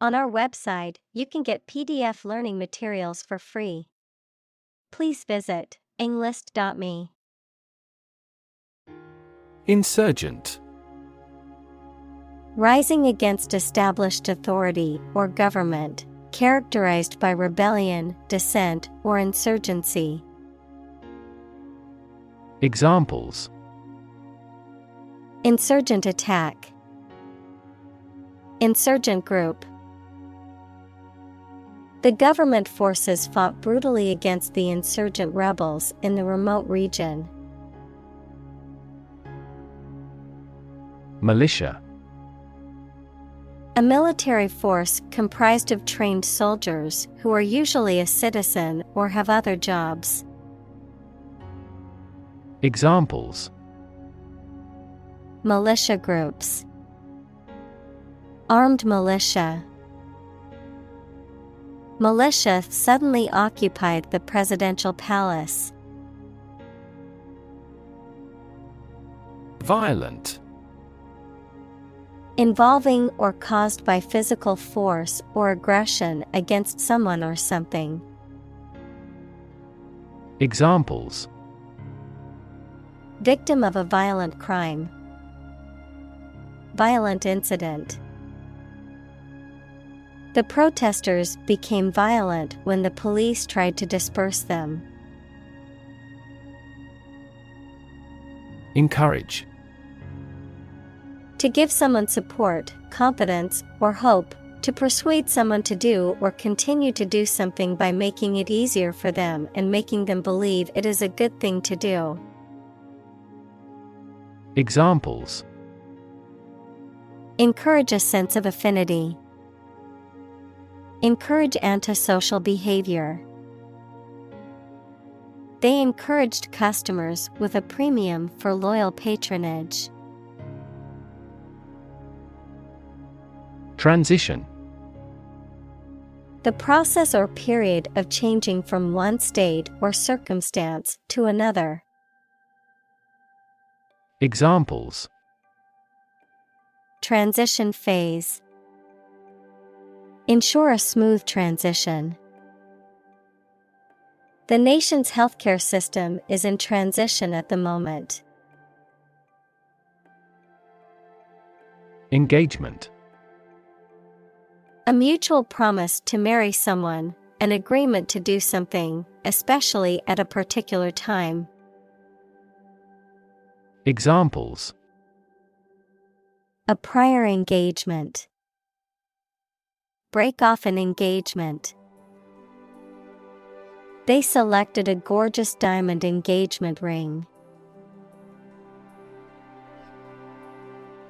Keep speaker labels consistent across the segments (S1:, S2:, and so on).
S1: On our website, you can get PDF learning materials for free. Please visit englist.me.
S2: Insurgent.
S1: Rising against established authority or government, characterized by rebellion, dissent, or insurgency.
S2: Examples:
S1: Insurgent attack. Insurgent group. The government forces fought brutally against the insurgent rebels in the remote region.
S2: Militia.
S1: A military force comprised of trained soldiers who are usually a citizen or have other jobs.
S2: Examples:
S1: Militia groups. Armed militia. Militia suddenly occupied the presidential palace.
S2: Violent.
S1: Involving or caused by physical force or aggression against someone or something.
S2: Examples:
S1: Victim of a violent crime. Violent incident. The protesters became violent when the police tried to disperse them.
S2: Encourage.
S1: To give someone support, confidence, or hope, to persuade someone to do or continue to do something by making it easier for them and making them believe it is a good thing to do.
S2: Examples:
S1: Encourage a sense of affinity. Encourage antisocial behavior. They encouraged customers with a premium for loyal patronage.
S2: Transition.
S1: The process or period of changing from one state or circumstance to another.
S2: Examples:
S1: Transition phase. Ensure a smooth transition. The nation's healthcare system is in transition at the moment.
S2: Engagement.
S1: A mutual promise to marry someone, an agreement to do something, especially at a particular time.
S2: Examples:
S1: A prior engagement. Break off an engagement. They selected a gorgeous diamond engagement ring.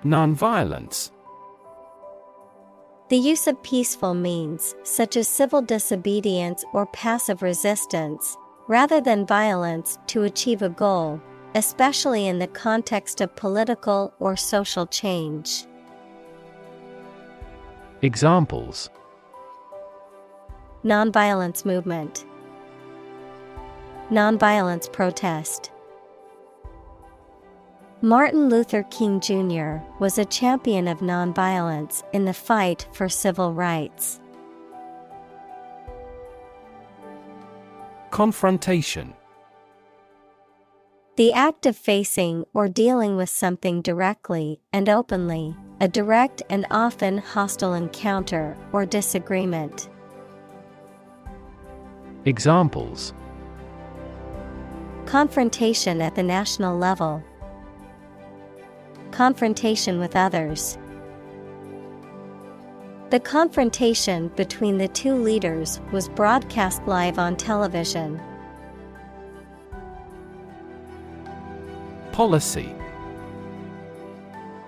S2: Nonviolence.
S1: The use of peaceful means, such as civil disobedience or passive resistance, rather than violence to achieve a goal, especially in the context of political or social change.
S2: Examples:
S1: Nonviolence movement. Nonviolence protest. Martin Luther King Jr. was a champion of nonviolence in the fight for civil rights.
S2: Confrontation.
S1: The act of facing or dealing with something directly and openly, a direct and often hostile encounter or disagreement.
S2: Examples:
S1: Confrontation at the national level. Confrontation with others. The confrontation between the two leaders was broadcast live on television.
S2: Policy.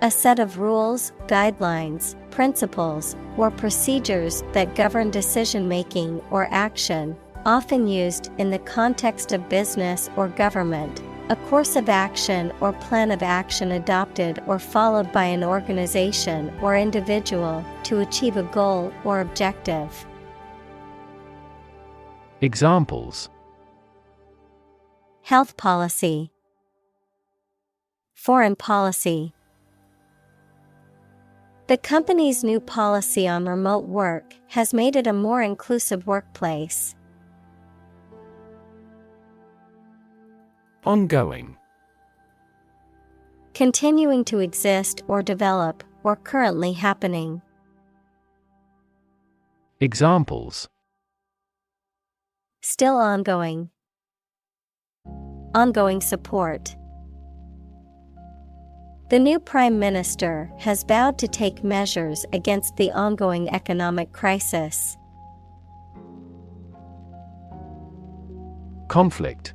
S1: A set of rules, guidelines, principles, or procedures that govern decision-making or action, often used in the context of business or government. A course of action or plan of action adopted or followed by an organization or individual to achieve a goal or objective.
S2: Examples:
S1: Health policy. Foreign policy. The company's new policy on remote work has made it a more inclusive workplace.
S2: Ongoing.
S1: Continuing to exist or develop, or currently happening.
S2: Examples:
S1: Still ongoing. Ongoing support. The new Prime Minister has vowed to take measures against the ongoing economic crisis.
S2: Conflict.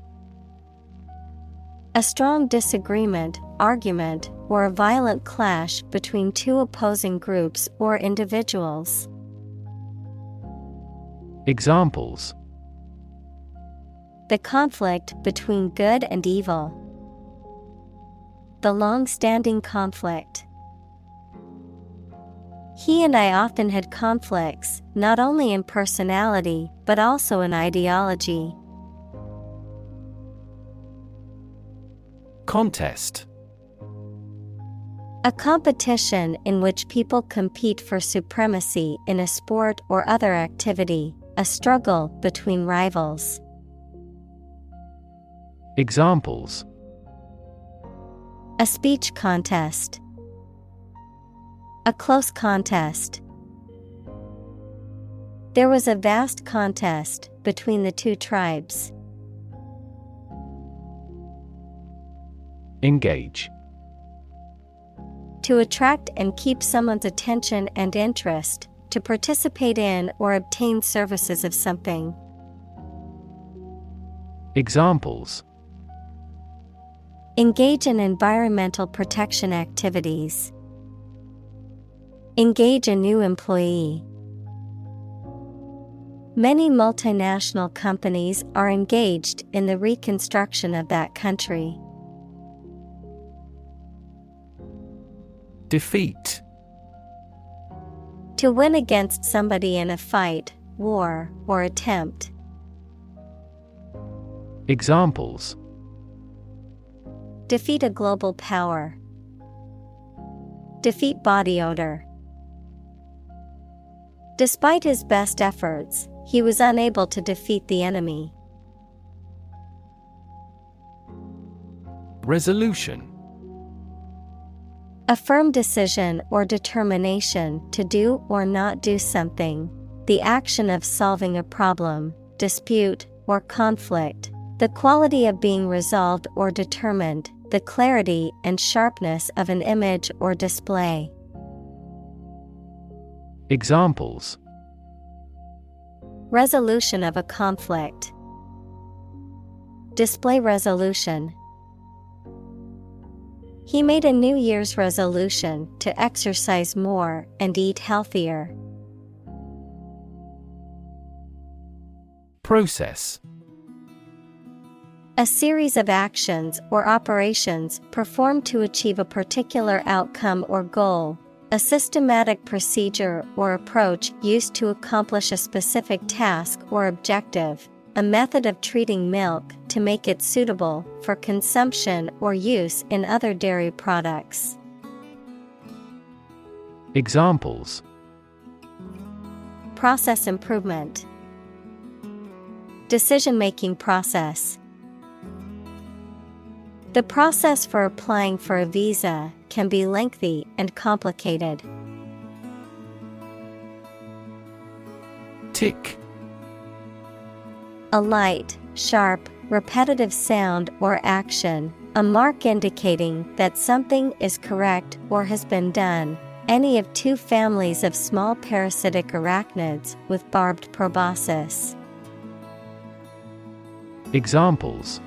S1: A strong disagreement, argument, or a violent clash between two opposing groups or individuals.
S2: Examples:
S1: The conflict between good and evil. The long-standing conflict. He and I often had conflicts, not only in personality, but also in ideology.
S2: Contest.
S1: A competition in which people compete for supremacy in a sport or other activity, a struggle between rivals.
S2: Examples:
S1: A speech contest. A close contest. There was a vast contest between the two tribes.
S2: Engage.
S1: To attract and keep someone's attention and interest, to participate in or obtain services of something.
S2: Examples:
S1: Engage in environmental protection activities. Engage a new employee. Many multinational companies are engaged in the reconstruction of that country.
S2: Defeat.
S1: To win against somebody in a fight, war, or attempt.
S2: Examples:
S1: Defeat a global power. Defeat body odor. Despite his best efforts, he was unable to defeat the enemy.
S2: Resolution.
S1: A firm decision or determination to do or not do something. The action of solving a problem, dispute, or conflict. The quality of being resolved or determined. The clarity and sharpness of an image or display.
S2: Examples:
S1: Resolution of a conflict. Display resolution. He made a New Year's resolution to exercise more and eat healthier.
S2: Process.
S1: A series of actions or operations performed to achieve a particular outcome or goal. A systematic procedure or approach used to accomplish a specific task or objective. A method of treating milk to make it suitable for consumption or use in other dairy products.
S2: Examples:
S1: Process improvement. Decision-making process. The process for applying for a visa can be lengthy and complicated.
S2: Tick.
S1: A light, sharp, repetitive sound or action, a mark indicating that something is correct or has been done. Any of two families of small parasitic arachnids with barbed proboscis.
S2: Examples: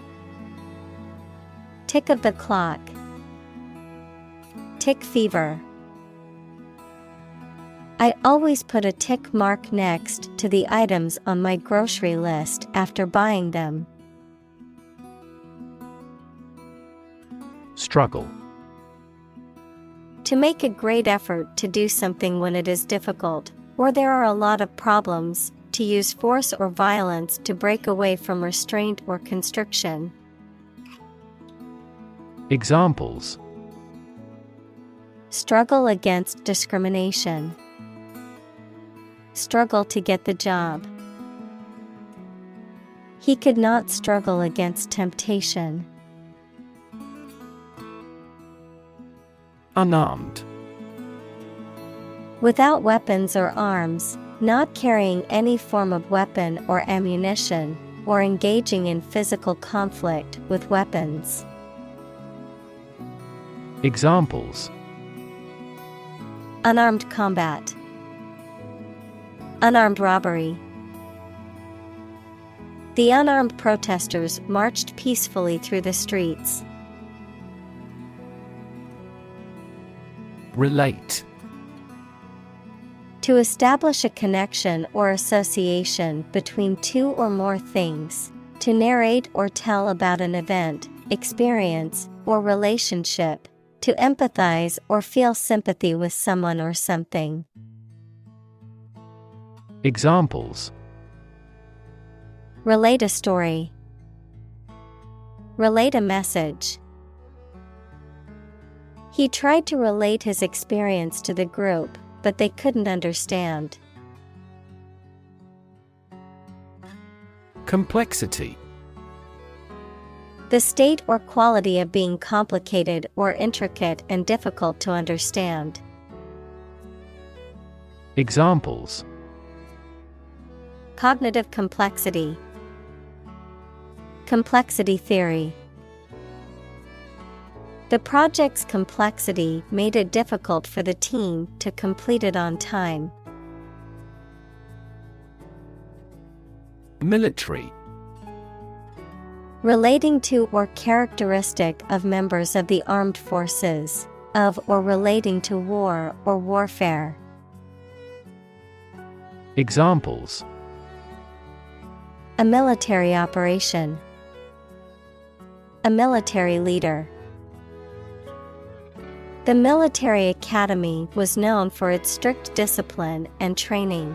S1: Tick of the clock. Tick fever. I always put a tick mark next to the items on my grocery list after buying them.
S2: Struggle.
S1: To make a great effort to do something when it is difficult, or there are a lot of problems, to use force or violence to break away from restraint or constriction.
S2: Examples:
S1: Struggle against discrimination. Struggle to get the job. He could not struggle against temptation.
S2: Unarmed.
S1: Without weapons or arms, not carrying any form of weapon or ammunition, or engaging in physical conflict with weapons.
S2: Examples:
S1: unarmed combat, unarmed robbery. The unarmed protesters marched peacefully through the streets.
S2: Relate.
S1: To establish a connection or association between two or more things. To narrate or tell about an event, experience, or relationship. To empathize or feel sympathy with someone or something.
S2: Examples:
S1: relate a story. Relate a message. He tried to relate his experience to the group, but they couldn't understand.
S2: Complexity.
S1: The state or quality of being complicated or intricate and difficult to understand.
S2: Examples:
S1: cognitive complexity. Complexity theory. The project's complexity made it difficult for the team to complete it on time.
S2: Military.
S1: Relating to or characteristic of members of the armed forces, of or relating to war or warfare.
S2: Examples:
S1: a military operation. A military leader. The military academy was known for its strict discipline and training.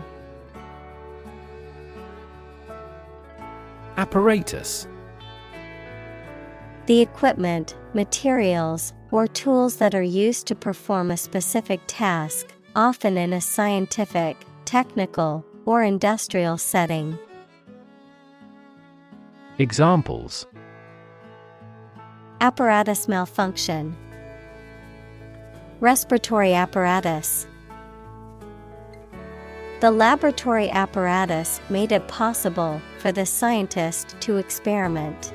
S2: Apparatus.
S1: The equipment, materials, or tools that are used to perform a specific task, often in a scientific, technical, or industrial setting.
S2: Examples:
S1: apparatus malfunction. Respiratory apparatus. The laboratory apparatus made it possible for the scientist to experiment.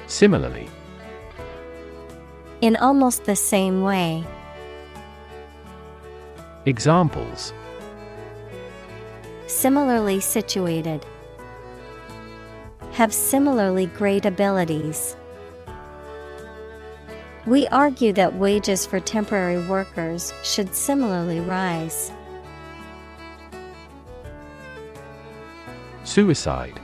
S2: Similarly.
S1: In almost the same way.
S2: Examples:
S1: similarly situated. Have similarly great abilities. We argue that wages for temporary workers should similarly rise.
S2: Suicide.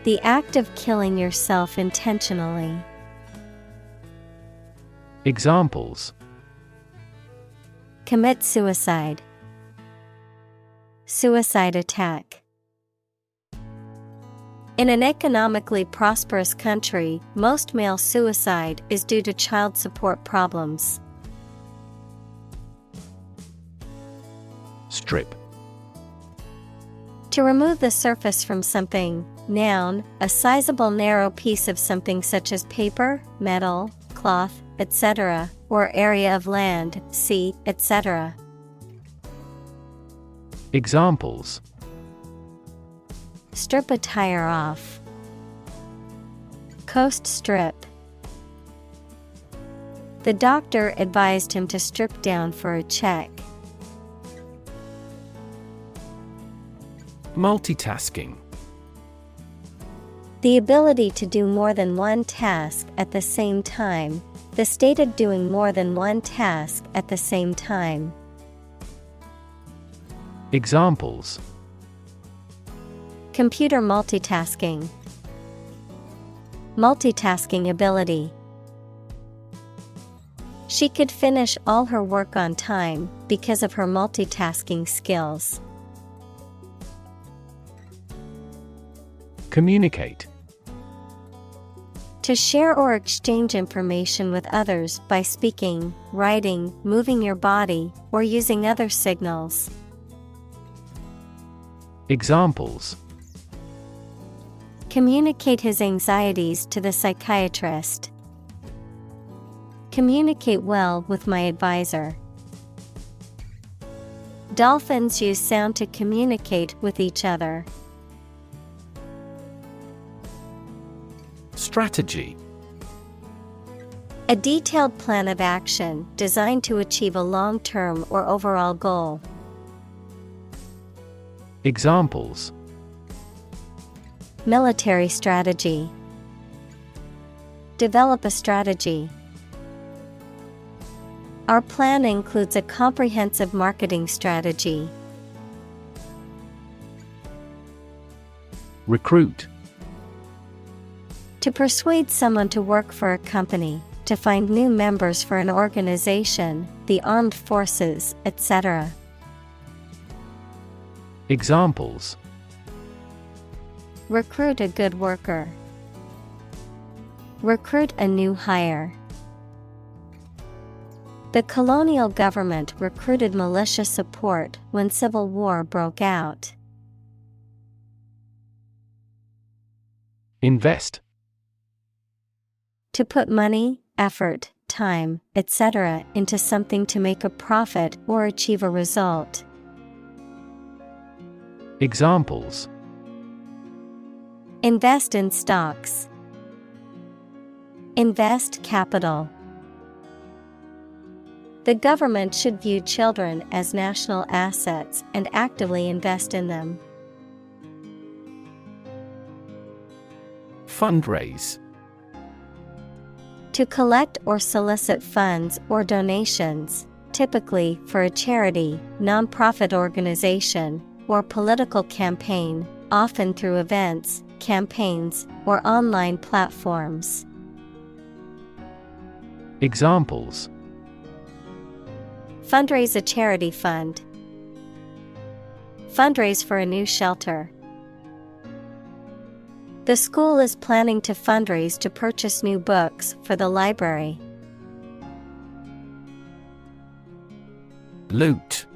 S1: The act of killing yourself intentionally.
S2: Examples:
S1: commit suicide. Suicide attack. In an economically prosperous country, most male suicide is due to child support problems.
S2: Strip.
S1: To remove the surface from something. Noun, a sizable narrow piece of something such as paper, metal, cloth, etc., or area of land, sea, etc.
S2: Examples:
S1: strip a tire off. Coast strip. The doctor advised him to strip down for a check.
S2: Multitasking.
S1: The ability to do more than one task at the same time. The state of doing more than one task at the same time.
S2: Examples:
S1: computer multitasking. Multitasking ability. She could finish all her work on time because of her multitasking skills. To To share or exchange information with others by speaking, writing, moving your body, or using other signals.
S2: Examples:
S1: Communicate his anxieties to the psychiatrist. Communicate well with my advisor. Dolphins use sound to communicate with each other.
S2: Strategy:
S1: A detailed plan of action designed to achieve a long-term or overall goal.
S2: Examples:
S1: Military strategy. Develop a strategy. Our plan includes a comprehensive marketing strategy.
S2: Recruit:
S1: To persuade someone to work for a company, to find new members for an organization, the armed forces, etc.
S2: Examples:
S1: Recruit a good worker. Recruit a new hire. The colonial government recruited militia support when civil war broke out.
S2: Invest:
S1: To put money, effort, time, etc. into something to make a profit or achieve a result.
S2: Examples:
S1: Invest in stocks. Invest capital. The government should view children as national assets and actively invest in them.
S2: Fundraise:
S1: To collect or solicit funds or donations, typically for a charity, nonprofit organization, or political campaign, often through events, campaigns, or online platforms.
S2: Examples:
S1: Fundraise a charity fund. Fundraise for a new shelter. The school is planning to fundraise to purchase new books for the library.
S2: Loot: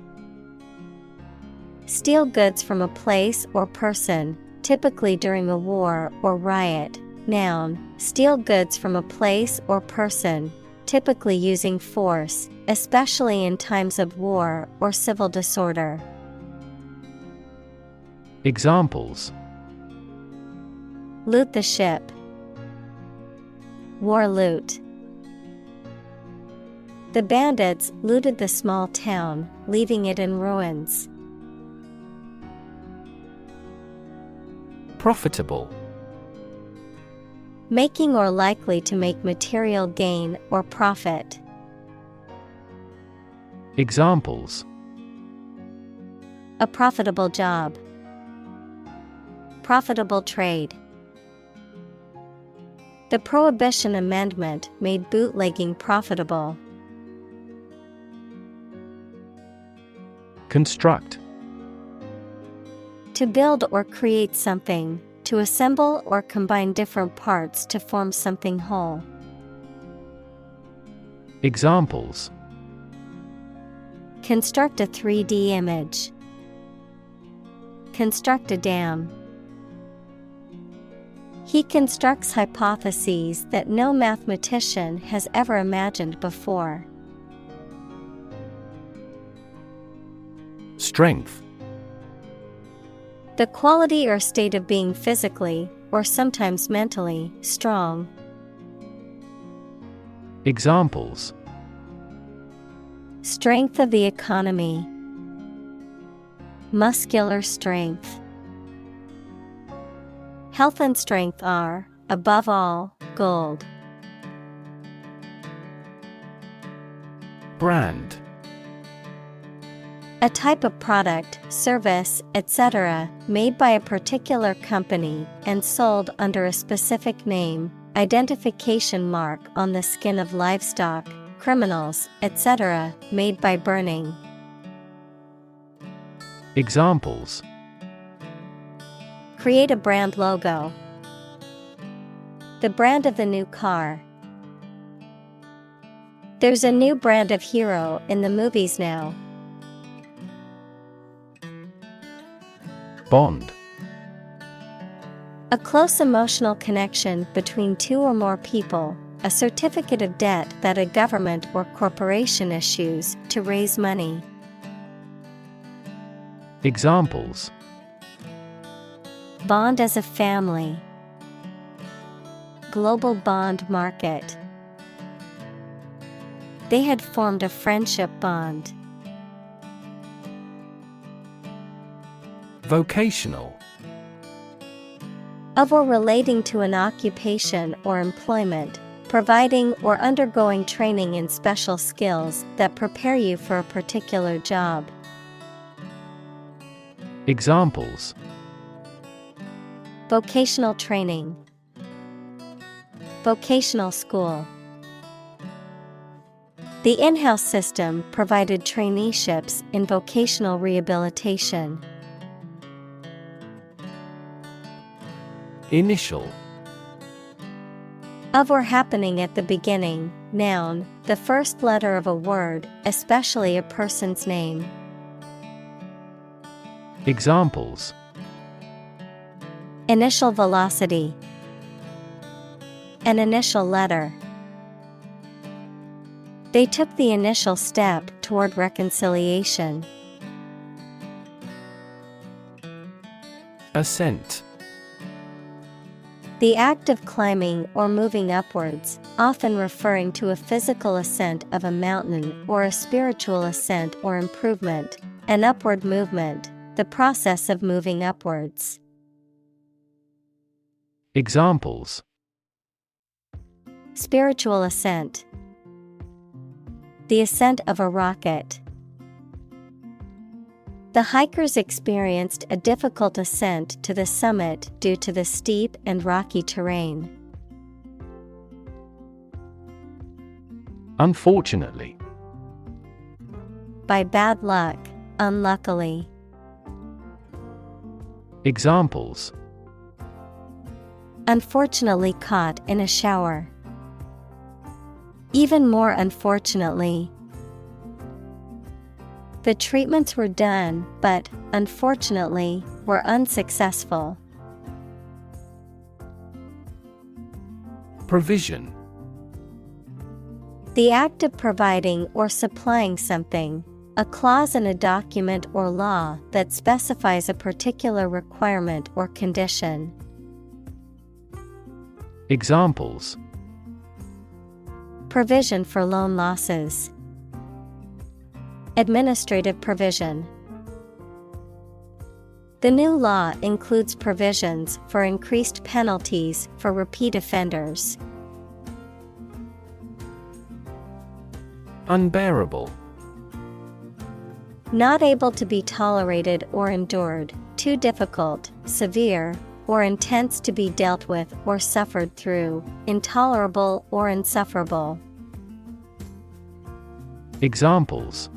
S1: Steal goods from a place or person, typically during a war or riot. Noun, steal goods from a place or person, typically using force, especially in times of war or civil disorder.
S2: Examples:
S1: Loot the ship. War loot. The bandits looted the small town, leaving it in ruins.
S2: Profitable:
S1: Making or likely to make material gain or profit.
S2: Examples:
S1: A profitable job. Profitable trade. The Prohibition Amendment made bootlegging profitable.
S2: Construct:
S1: To build or create something, to assemble or combine different parts to form something whole.
S2: Examples:
S1: Construct a 3D image. Construct a dam. He constructs hypotheses that no mathematician has ever imagined before.
S2: Strength:
S1: The quality or state of being physically, or sometimes mentally, strong.
S2: Examples:
S1: Strength of the economy. Muscular strength. Health and strength are, above all, gold.
S2: Brand:
S1: A type of product, service, etc., made by a particular company and sold under a specific name, identification mark on the skin of livestock, criminals, etc., made by burning.
S2: Examples:
S1: Create a brand logo. The brand of the new car. There's a new brand of hero in the movies now.
S2: Bond.
S1: A close emotional connection between two or more people, a certificate of debt that a government or corporation issues to raise money.
S2: Examples:
S1: Bond as a family. Global bond market. They had formed a friendship bond.
S2: Vocational.
S1: Of or relating to an occupation or employment, providing or undergoing training in special skills that prepare you for a particular job.
S2: Examples:
S1: Vocational training. Vocational school. The in-house system provided traineeships in vocational rehabilitation.
S2: Initial.
S1: Of or happening at the beginning, noun, the first letter of a word, especially a person's name.
S2: Examples:
S1: Initial velocity. An initial letter. They took the initial step toward reconciliation.
S2: Ascent.
S1: The act of climbing or moving upwards, often referring to a physical ascent of a mountain or a spiritual ascent or improvement, an upward movement, the process of moving upwards.
S2: Examples:
S1: Spiritual ascent. The ascent of a rocket. The hikers experienced a difficult ascent to the summit due to the steep and rocky terrain.
S2: Unfortunately.
S1: By bad luck, unluckily.
S2: Examples:
S1: Unfortunately caught in a shower. Even more unfortunately. The treatments were done, but, unfortunately, were unsuccessful.
S2: Provision.
S1: The act of providing or supplying something, a clause in a document or law that specifies a particular requirement or condition.
S2: Examples:
S1: Provision for loan losses. Administrative provision. The new law includes provisions for increased penalties for repeat offenders.
S2: Unbearable.
S1: Not able to be tolerated or endured, too difficult, severe, or intense to be dealt with or suffered through, intolerable or insufferable.
S2: Examples: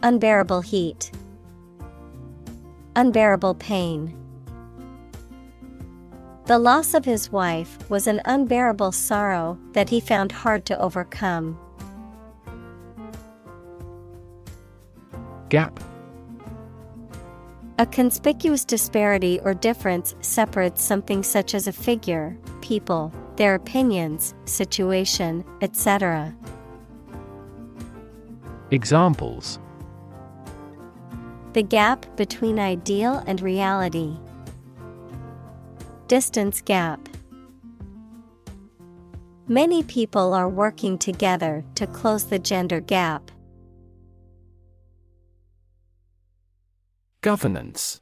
S1: Unbearable heat. Unbearable pain. The loss of his wife was an unbearable sorrow that he found hard to overcome.
S2: Gap.
S1: A conspicuous disparity or difference separates something such as a figure, people, their opinions, situation, etc.
S2: Examples:
S1: The gap between ideal and reality. Distance gap. Many people are working together to close the gender gap.
S2: Governance.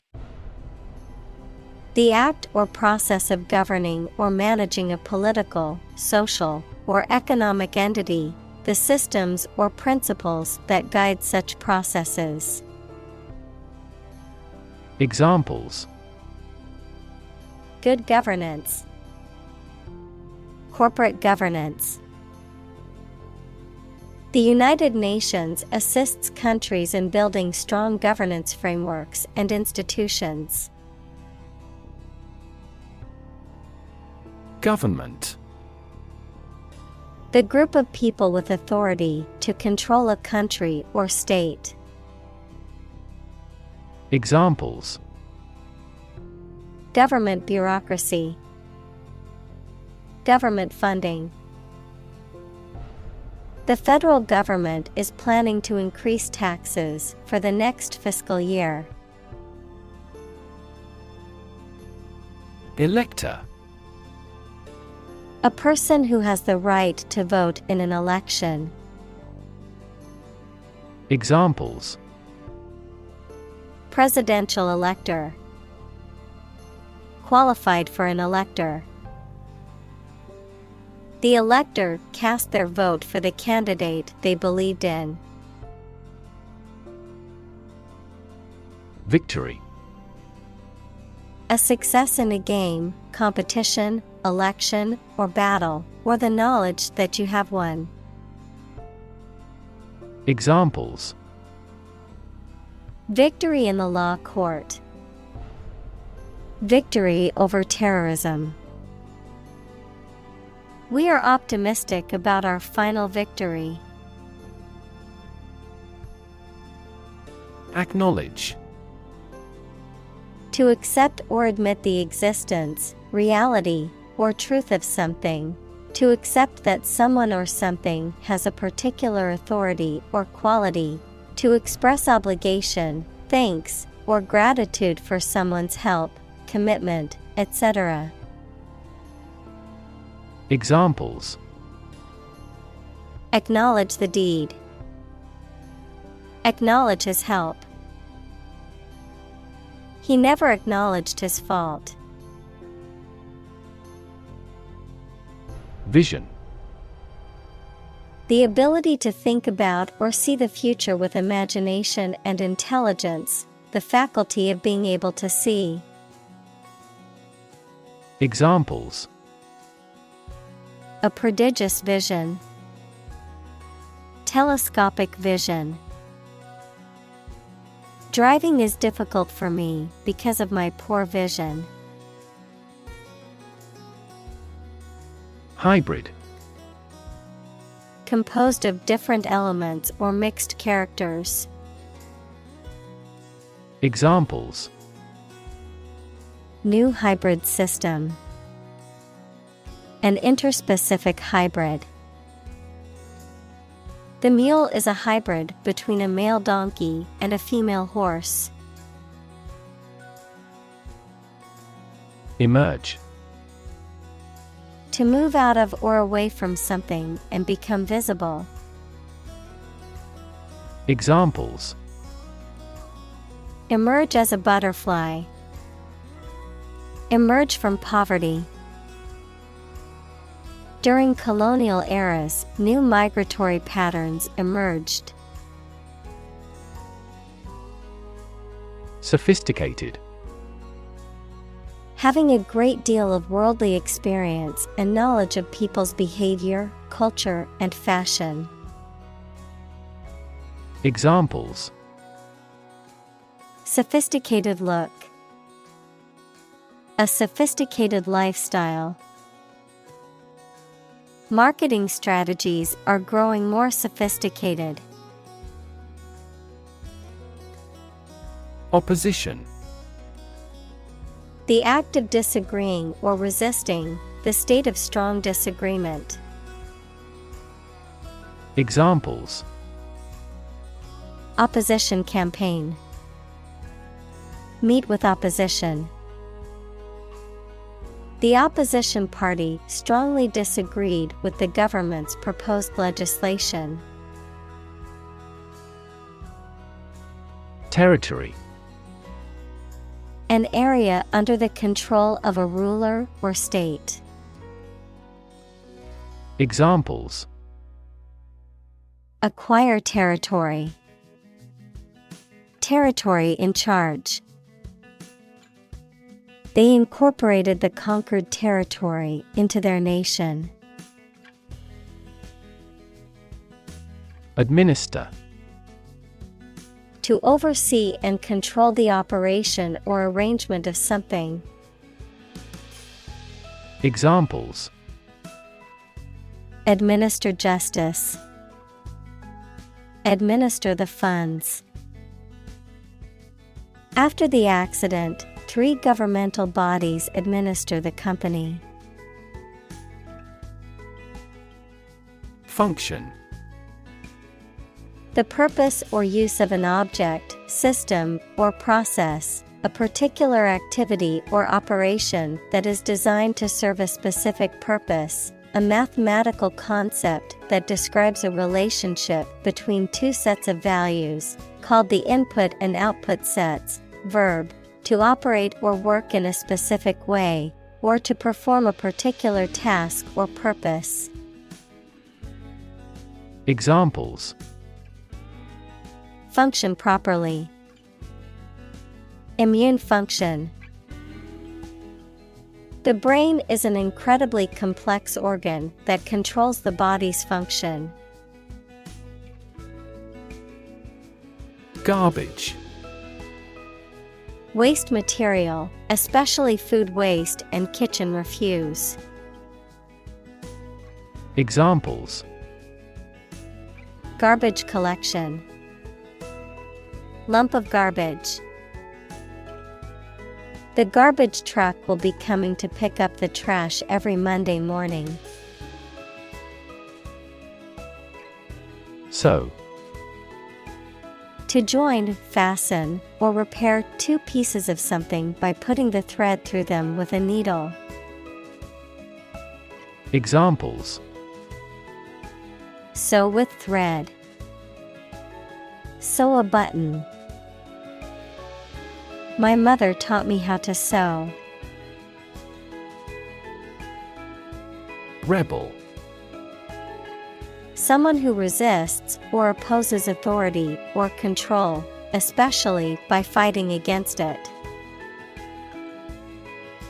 S1: The act or process of governing or managing a political, social, or economic entity, the systems or principles that guide such processes.
S2: Examples:
S1: Good governance. Corporate governance. The United Nations assists countries in building strong governance frameworks and institutions.
S2: Government.
S1: The group of people with authority to control a country or state.
S2: Examples:
S1: Government bureaucracy. Government funding. The federal government is planning to increase taxes for the next fiscal year.
S2: Elector.
S1: A person who has the right to vote in an election.
S2: Examples:
S1: Presidential elector. Qualified for an elector. The elector cast their vote for the candidate they believed in.
S2: Victory.
S1: A success in a game, competition, election, or battle, or the knowledge that you have won.
S2: Examples:
S1: Victory in the law court. Victory over terrorism. We are optimistic about our final victory.
S2: Acknowledge.
S1: To accept or admit the existence, reality, or truth of something. To accept that someone or something has a particular authority or quality. To express obligation, thanks, or gratitude for someone's help, commitment, etc.
S2: Examples:
S1: Acknowledge the deed. Acknowledge his help. He never acknowledged his fault.
S2: Vision.
S1: The ability to think about or see the future with imagination and intelligence, the faculty of being able to see.
S2: Examples:
S1: A prodigious vision. Telescopic vision. Driving is difficult for me because of my poor vision.
S2: Hybrid.
S1: Composed of different elements or mixed characters.
S2: Examples:
S1: New hybrid system. An interspecific hybrid. The mule is a hybrid between a male donkey and a female horse.
S2: Emerge.
S1: To move out of or away from something and become visible.
S2: Examples:
S1: Emerge as a butterfly. Emerge from poverty. During colonial eras, new migratory patterns emerged.
S2: Sophisticated.
S1: Having a great deal of worldly experience and knowledge of people's behavior, culture, and fashion.
S2: Examples:
S1: Sophisticated look. A sophisticated lifestyle. Marketing strategies are growing more sophisticated.
S2: Opposition.
S1: The act of disagreeing or resisting, the state of strong disagreement.
S2: Examples:
S1: Opposition campaign. Meet with opposition. The opposition party strongly disagreed with the government's proposed legislation.
S2: Territory.
S1: An area under the control of a ruler or state.
S2: Examples:
S1: Acquire territory. Territory in charge. They incorporated the conquered territory into their nation.
S2: Administer.
S1: To oversee and control the operation or arrangement of something.
S2: Examples:
S1: administer justice, administer the funds. After the accident, 3 governmental bodies administer the company.
S2: Function:
S1: the purpose or use of an object, system, or process, a particular activity or operation that is designed to serve a specific purpose, a mathematical concept that describes a relationship between 2 sets of values, called the input and output sets. Verb: to operate or work in a specific way, or to perform a particular task or purpose.
S2: Examples:
S1: function properly, immune function. The brain is an incredibly complex organ that controls the body's function.
S2: Garbage:
S1: waste material, especially food waste and kitchen refuse.
S2: Examples:
S1: garbage collection, lump of garbage. The garbage truck will be coming to pick up the trash every Monday morning.
S2: Sew:
S1: to join, fasten, or repair 2 pieces of something by putting the thread through them with a needle.
S2: Examples:
S1: sew with thread, sew a button. My mother taught me how to sew.
S2: Rebel:
S1: someone who resists or opposes authority or control, especially by fighting against it.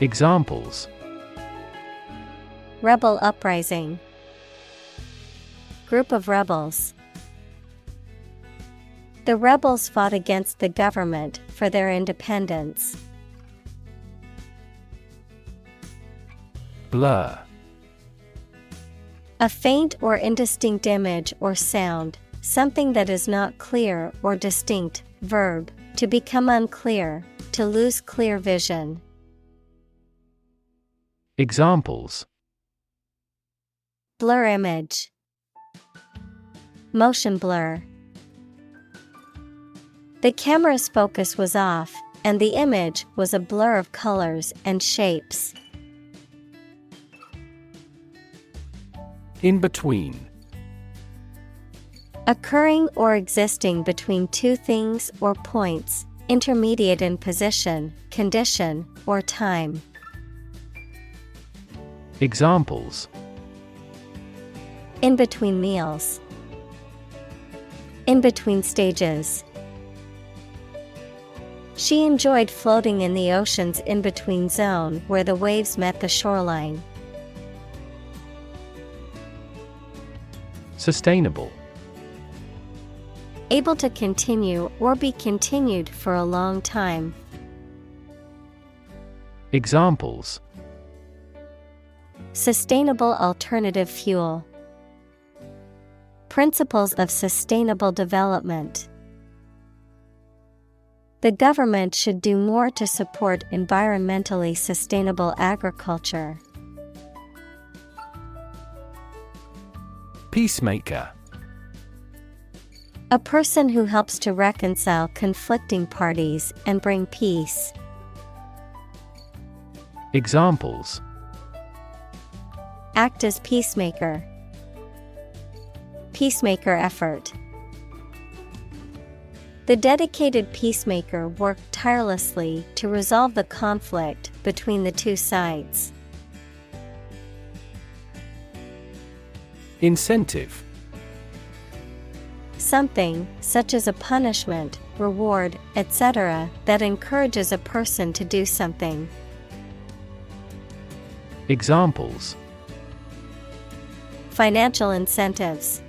S2: Examples:
S1: rebel uprising, group of rebels. The rebels fought against the government for their independence.
S2: Blur:
S1: a faint or indistinct image or sound, something that is not clear or distinct. Verb: to become unclear, to lose clear vision.
S2: Examples:
S1: blur image, motion blur. The camera's focus was off, and the image was a blur of colors and shapes.
S2: In between:
S1: occurring or existing between 2 things or points, intermediate in position, condition, or time.
S2: Examples:
S1: in between meals, in between stages. She enjoyed floating in the ocean's in-between zone where the waves met the shoreline.
S2: Sustainable:
S1: able to continue or be continued for a long time.
S2: Examples:
S1: sustainable alternative fuel, principles of sustainable development. The government should do more to support environmentally sustainable agriculture.
S2: Peacemaker:
S1: a person who helps to reconcile conflicting parties and bring peace.
S2: Examples:
S1: act as peacemaker, peacemaker effort. The dedicated peacemaker worked tirelessly to resolve the conflict between the 2 sides.
S2: Incentive:
S1: something, such as a punishment, reward, etc., that encourages a person to do something.
S2: Examples:
S1: financial incentives,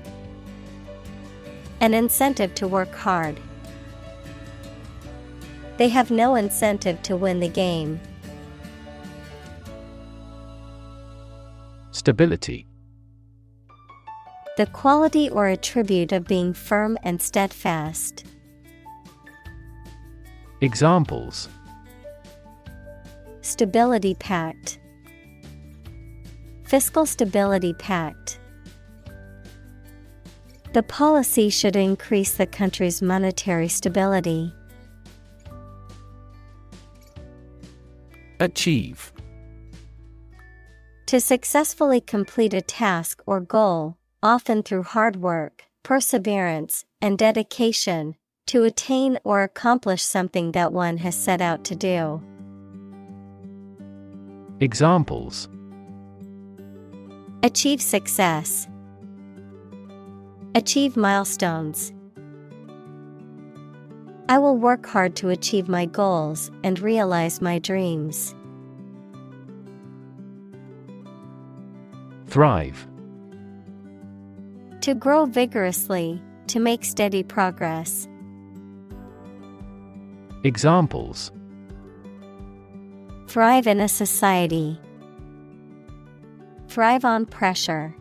S1: an incentive to work hard. They have no incentive to win the game.
S2: Stability.
S1: The quality or attribute of being firm and steadfast.
S2: Examples:
S1: Stability Pact. Fiscal Stability Pact. The policy should increase the country's monetary stability.
S2: Achieve.
S1: To successfully complete a task or goal, often through hard work, perseverance, and dedication, to attain or accomplish something that one has set out to do.
S2: Examples:
S1: Achieve success. Achieve milestones. I will work hard to achieve my goals and realize my dreams.
S2: Thrive.
S1: To grow vigorously, to make steady progress.
S2: Examples:
S1: Thrive in a society. Thrive on pressure.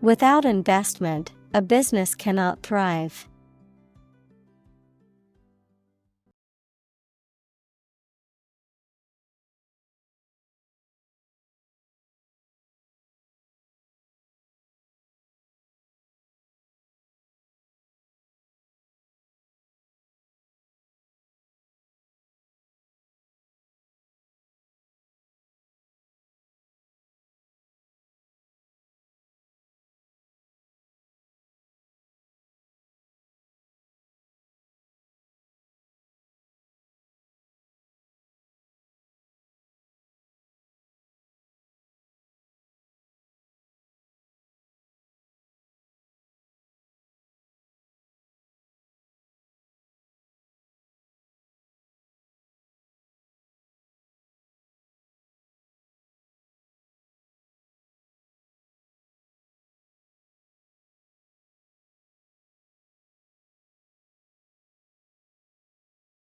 S1: Without investment, a business cannot thrive.